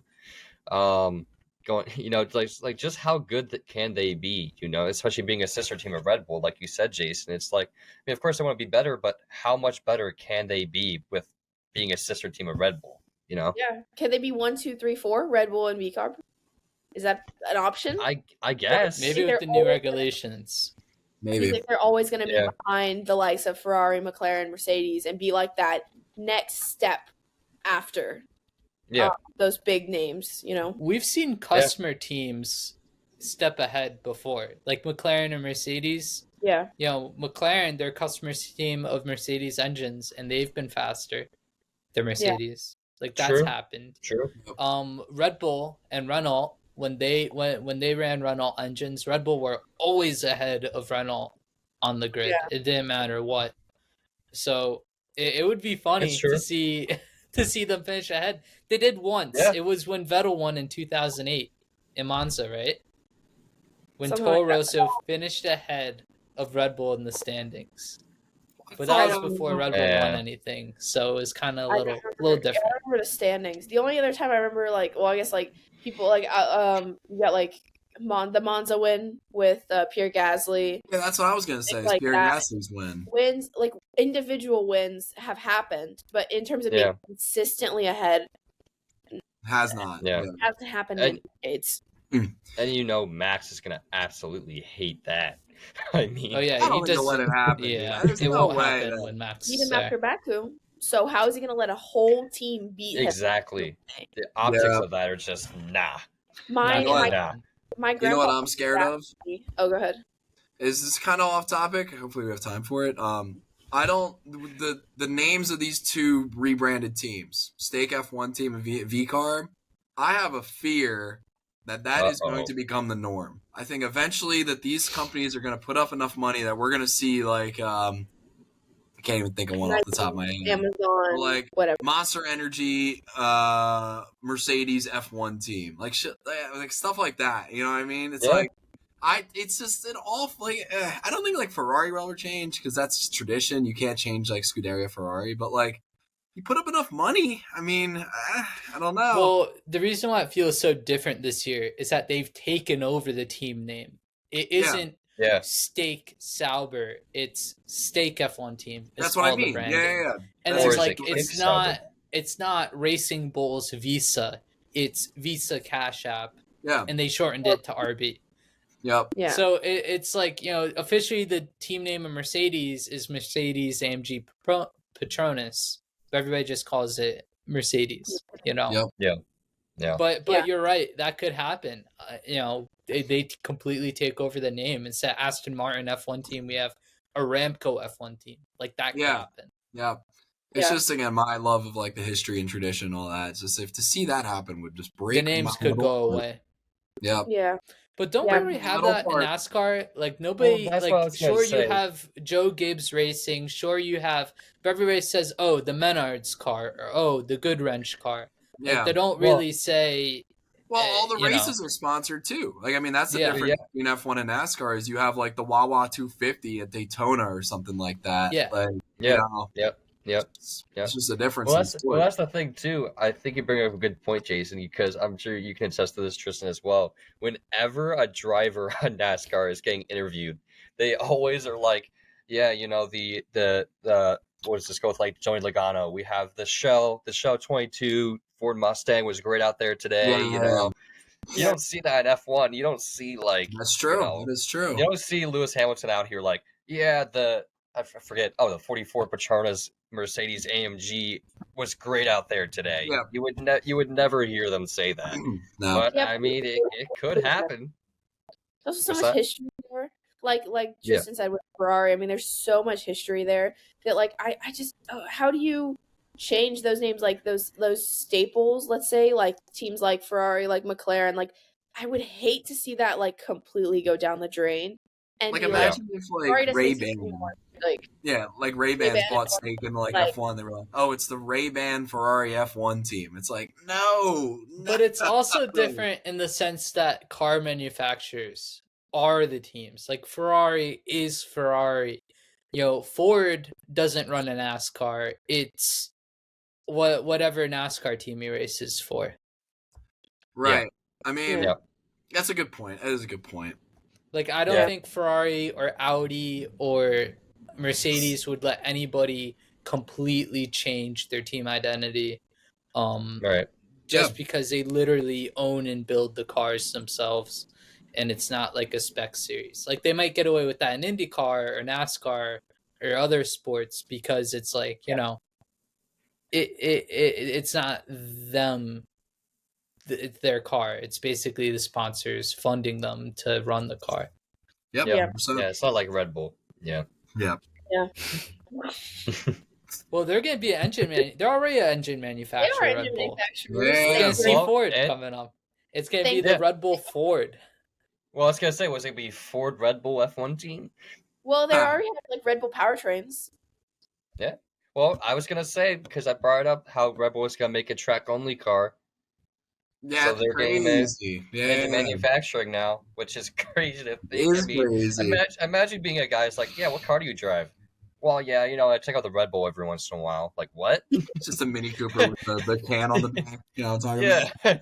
Going, like just how good can they be? Especially being a sister team of Red Bull, like you said, Jason. It's like, I mean, of course they want to be better, but how much better can they be with being a sister team of Red Bull? Yeah. Can they be 1, 2, 3, 4 Red Bull and V-Carb? Is that an option? I guess maybe with the new regulations. Maybe. I think they're always going to be behind the likes of Ferrari, McLaren, Mercedes, and be like that next step after those big names, We've seen customer teams step ahead before, like McLaren and Mercedes. Yeah. McLaren, their customer team of Mercedes engines, and they've been faster than Mercedes. Like, that's happened. True. Red Bull and Renault, when they ran Renault engines, Red Bull were always ahead of Renault on the grid. It didn't matter what. So it would be funny to see them finish ahead. They did once. It was when Vettel won in 2008 in Monza, right? When Toro Rosso finished ahead of Red Bull in the standings. But that was before Red Bull won anything, so it was kind of a little different. I remember the standings. The only other time I remember, I guess, people, you got, the Monza win with Pierre Gasly. Yeah, that's what I was going to say, is Pierre Gasly's win. Wins, individual wins have happened, but in terms of being consistently ahead, has not. Yeah. It hasn't happened in decades. And Max is going to absolutely hate that. I mean, he doesn't let it happen. Yeah, it won't happen when Max beat him after Baku. So how is he going to let a whole team beat him? Exactly. The optics of that are just nah. My grandma. You know what I'm scared of? Oh, go ahead. Is this kind of off topic? Hopefully we have time for it. I don't the names of these two rebranded teams, Stake F1 team and V-Carb. I have a fear that is going to become the norm. I think eventually that these companies are going to put up enough money that we're going to see can't even think of one off the top of my head. Amazon, Like whatever. Monster Energy, Mercedes F1 team, like shit, like stuff like that. You know what I mean? It's like it's just an awful. Like I don't think like Ferrari will ever change because that's tradition. You can't change like Scuderia Ferrari, but like you put up enough money. I mean, I don't know. Well, the reason why it feels so different this year is that they've taken over the team name. It isn't Steak Sauber. It's Steak F1 Team. That's what I mean. Yeah. And That's it's like it's not Racing Bulls Visa. It's Visa Cash App. Yeah. And they shortened it to RB. Yep. Yeah. So it's like, officially the team name of Mercedes is Mercedes AMG Petronas. But everybody just calls it Mercedes, Yep. Yeah. But you're right. That could happen. They completely take over the name. Instead of Aston Martin F1 team, we have Aramco F1 team. Like that could happen. Yeah. It's just, again, my love of like the history and tradition and all that. It's just if to see that happen would just break the names could go away. Yeah. Yeah. But don't we already have that in NASCAR? Like nobody, sure you have Joe Gibbs Racing, sure you have, but everybody says, oh, the Menards car, or oh, the Good Wrench car. Like, they don't really say. Well, all the races are sponsored too. Like, I mean, that's the difference between F1 and NASCAR is you have like the Wawa 250 at Daytona or something like that. Yeah. Like, It's just a difference. Well, that's the thing too. I think you bring up a good point, Jason, because I'm sure you can attest to this, Tristan, as well. Whenever a driver on NASCAR is getting interviewed, they always are like, the what does this go with, like Joey Logano? We have the Shell 22 Ford Mustang was great out there today. You don't see that in F1. You don't see like that's true. That is true. You don't see Lewis Hamilton out here like, I forget. Oh, the 44 Petronas Mercedes AMG was great out there today. Yeah. You would never hear them say that. No. But I mean, it could happen. There's also so much history there. Like Tristan said with Ferrari, I mean, there's so much history there that like I just how do you change those names, like those staples? Let's say like teams like Ferrari, like McLaren, like I would hate to see that like completely go down the drain. And like imagine if like Ray-Ban, like Ray-Ban's bought stake in like F1. They were like, oh, it's the Ray-Ban Ferrari F1 team. It's like no. But it's also different in the sense that car manufacturers are the teams. Like Ferrari is Ferrari. Ford doesn't run a NASCAR. It's whatever NASCAR team he races for. Right. I mean, that's a good point. That is a good point. Like, I don't think Ferrari or Audi or Mercedes would let anybody completely change their team identity. Just because they literally own and build the cars themselves, and it's not like a spec series. Like, they might get away with that in IndyCar or NASCAR or other sports because it's like, it's not them. It's their car. It's basically the sponsors funding them to run the car. Yep. Yeah, it's not like Red Bull. Yeah. Well, they're going to be an engine they're already an engine manufacturer. They are engine manufacturers. It's going to be Ford coming up. It's going to be the Red Bull Ford. Well, I was going to say, was it going to be Ford Red Bull F1 team? Well, they already have like Red Bull powertrains. Yeah. Well, I was going to say, because I brought up how Red Bull was going to make a track-only car. Yeah, so they're crazy. Getting into manufacturing now, which is crazy to think. It is crazy. Imagine being a guy who's like, what car do you drive? Well, I check out the Red Bull every once in a while. Like, what? It's just a Mini Cooper with the can on the back. You know what I'm talking about?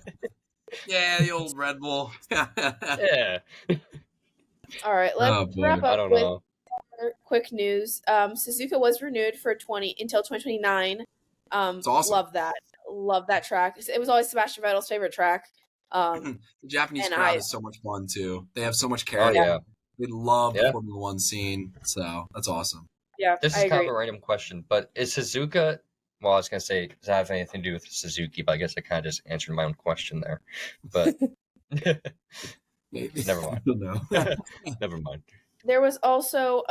Yeah, the old Red Bull. Yeah. All right, let's wrap up I don't with know. Quick news. Suzuka was renewed for until 2029. It's awesome. Love that track. It was always Sebastian Vettel's favorite track. The Japanese crowd is so much fun too. They have so much character. Oh, yeah. They love the Formula One scene, so that's awesome. Yeah, this is kind of a random question, but is Suzuka? Well, I was gonna say, does that have anything to do with Suzuki? But I guess I kind of just answered my own question there. But never mind. No. Never mind. There was also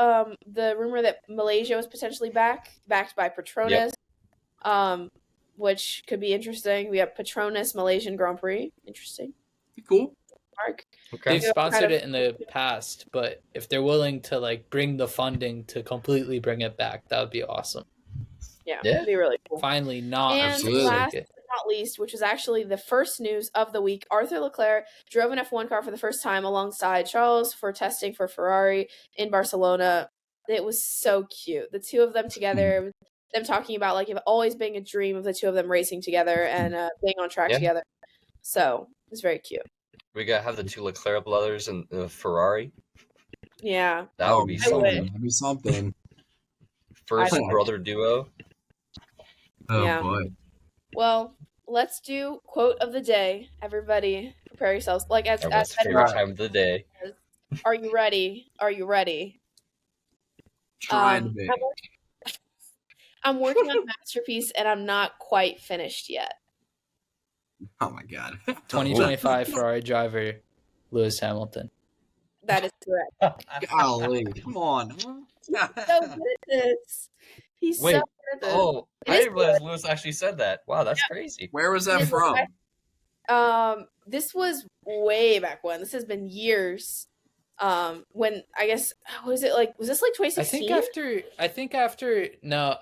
the rumor that Malaysia was potentially backed by Petronas, which could be interesting. We have Petronas Malaysian Grand Prix. Interesting. Cool. Mark. Okay. They've Yeah, sponsored kind of- it in the past, but if they're willing to like bring the funding to completely bring it back, that would be awesome. Yeah, Yeah. it'd be really cool. Finally, not And Absolutely. last circuit. but not least, which was actually the first news of the week, Arthur Leclerc drove an F1 car for the first time alongside Charles for testing for Ferrari in Barcelona. It was so cute. The two of them together, them talking about like it always being a dream of the two of them racing together and being on track Yeah. together. So it's very cute. We gotta have the two Leclerc brothers and the Ferrari. Yeah. That would be I would. something. That'd be something. First I would. brother duo. Oh Yeah. boy. Well, let's do quote of the day. Everybody, prepare yourselves. Like as Everyone's Ben favorite Ross time of the day. says, are you ready? Are you ready? Trying to be. I'm working on a masterpiece and I'm not quite finished yet. Oh my god. 2025 Ferrari driver Lewis Hamilton. That is correct. Golly, come on. So good at this. He's Wait, so good at this. Oh, It I is didn't realize Lewis actually said that. Wow, that's crazy. Where was that It is from? This was way back when. This has been years. When I guess was this like 2016? I think after no,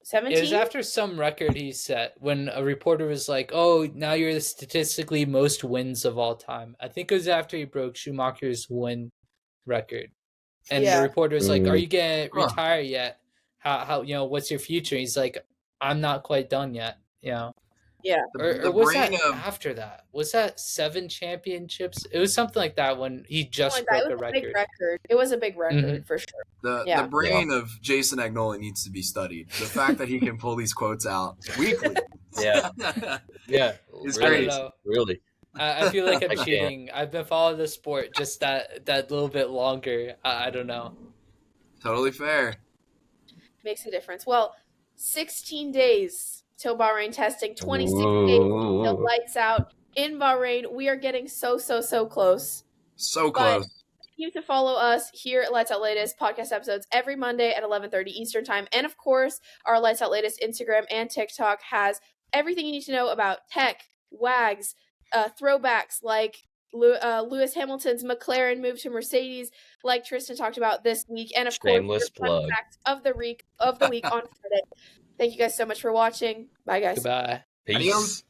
17? it was after some record he set when a reporter was like, "Oh, now you're the statistically most wins of all time." I think it was after he broke Schumacher's win record, and Yeah. the reporter was like, Mm. "Are you gonna Huh. retire yet? How what's your future?" He's like, "I'm not quite done yet." Yeah. Or was that after that? Was that 7 championships? It was something like that when he just Something like that. broke a It was a big record. record. It was a big record for sure. Yeah. The brain of Jason Agnoli needs to be studied. The fact that he can pull these quotes out weekly. Yeah. Yeah. It's I don't great. know. Really. I feel like I I'm can't. cheating. I've been following the sport just that little bit longer. I don't know. Totally fair. Makes a difference. Well, 16 days till Bahrain testing, 26 days till lights out in Bahrain. We are getting so close. So But close. continue to follow us here at Lights Out Latest podcast episodes every Monday at 11:30 Eastern Time. And of course, our Lights Out Latest Instagram and TikTok has everything you need to know about tech, wags, throwbacks like Lewis Hamilton's McLaren move to Mercedes, like Tristan talked about this week, and of Shameless course, your fun plug. fact of the week on Friday. Thank you guys so much for watching. Bye, guys. Goodbye. Peace.